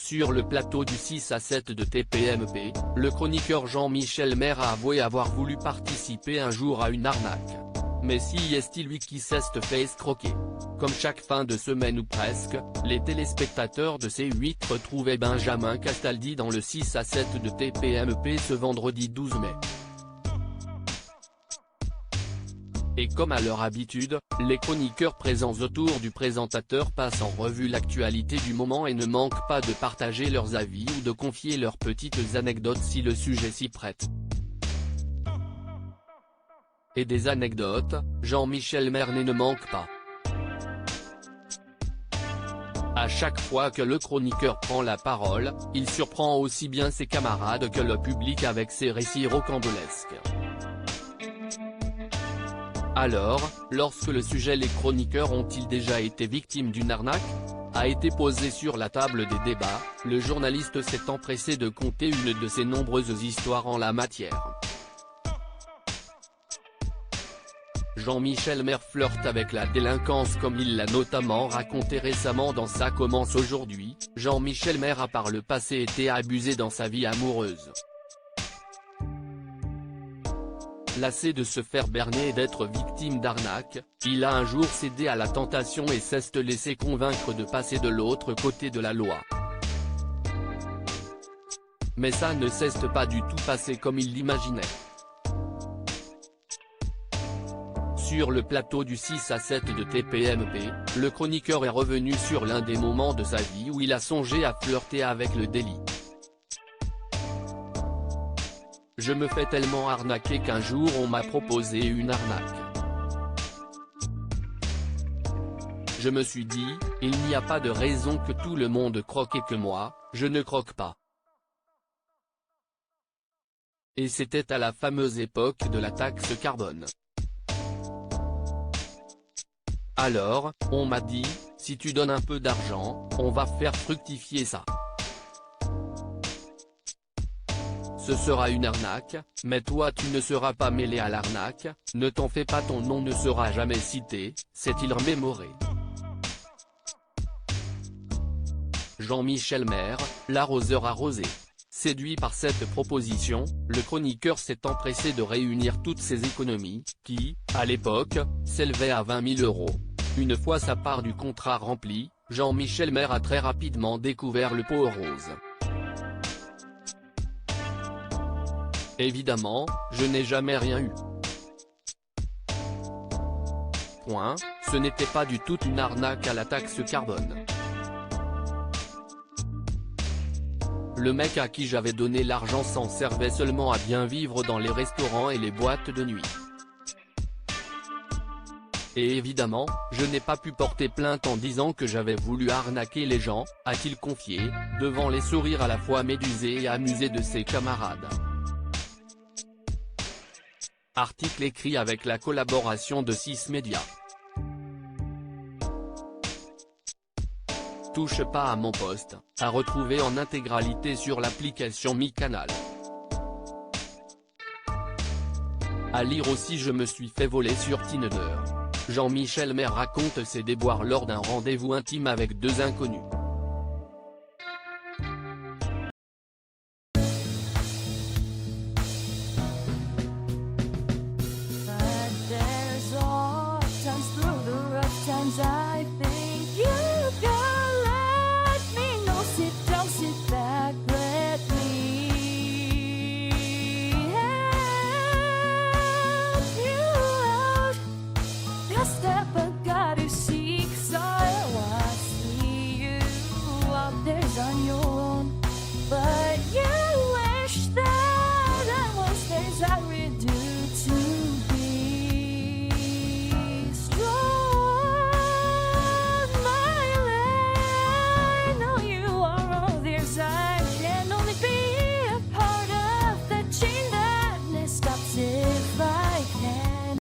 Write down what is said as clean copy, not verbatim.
Sur le plateau du 6 à 7 de TPMP, le chroniqueur Jean-Michel Maire a avoué avoir voulu participer un jour à une arnaque. Mais si est-il lui qui s'est fait escroquer. Comme chaque fin de semaine ou presque, les téléspectateurs de C8 retrouvaient Benjamin Castaldi dans le 6 à 7 de TPMP ce vendredi 12 mai. Et comme à leur habitude, les chroniqueurs présents autour du présentateur passent en revue l'actualité du moment et ne manquent pas de partager leurs avis ou de confier leurs petites anecdotes si le sujet s'y prête. Et des anecdotes, Jean-Michel Maire ne manque pas. À chaque fois que le chroniqueur prend la parole, il surprend aussi bien ses camarades que le public avec ses récits rocambolesques. Alors, lorsque le sujet les chroniqueurs ont-ils déjà été victimes d'une arnaque a été posé sur la table des débats, le journaliste s'est empressé de conter une de ses nombreuses histoires en la matière. Jean-Michel Maire flirte avec la délinquance comme il l'a notamment raconté récemment dans Ça commence aujourd'hui. Jean-Michel Maire a par le passé été abusé dans sa vie amoureuse. Lassé de se faire berner et d'être victime d'arnaque, il a un jour cédé à la tentation et s'est laissé convaincre de passer de l'autre côté de la loi. Mais ça ne s'est pas du tout passé comme il l'imaginait. Sur le plateau du 6 à 7 de TPMP, le chroniqueur est revenu sur l'un des moments de sa vie où il a songé à flirter avec le délit. Je me fais tellement arnaquer qu'un jour on m'a proposé une arnaque. Je me suis dit, il n'y a pas de raison que tout le monde croque et que moi, je ne croque pas. Et c'était à la fameuse époque de la taxe carbone. Alors, on m'a dit, si tu donnes un peu d'argent, on va faire fructifier ça. Ce sera une arnaque, mais toi tu ne seras pas mêlé à l'arnaque, ne t'en fais pas, ton nom ne sera jamais cité, s'est-il remémoré. Jean-Michel Maire, l'arroseur arrosé. Séduit par cette proposition, le chroniqueur s'est empressé de réunir toutes ses économies, qui, à l'époque, s'élevaient à 20 000 €. Une fois sa part du contrat remplie, Jean-Michel Maire a très rapidement découvert le pot rose. Évidemment, je n'ai jamais rien eu. Point, ce n'était pas du tout une arnaque à la taxe carbone. Le mec à qui j'avais donné l'argent s'en servait seulement à bien vivre dans les restaurants et les boîtes de nuit. Et évidemment, je n'ai pas pu porter plainte en disant que j'avais voulu arnaquer les gens, a-t-il confié, devant les sourires à la fois médusés et amusés de ses camarades. Article écrit avec la collaboration de 6 médias. Touche pas à mon poste, à retrouver en intégralité sur l'application MyCanal. À lire aussi, je me suis fait voler sur Tinder. Jean-Michel Maire raconte ses déboires lors d'un rendez-vous intime avec deux inconnus. I think you can let me know. Sit down, sit back, let me help you out. The step I gotta seek, so I see you out there's on your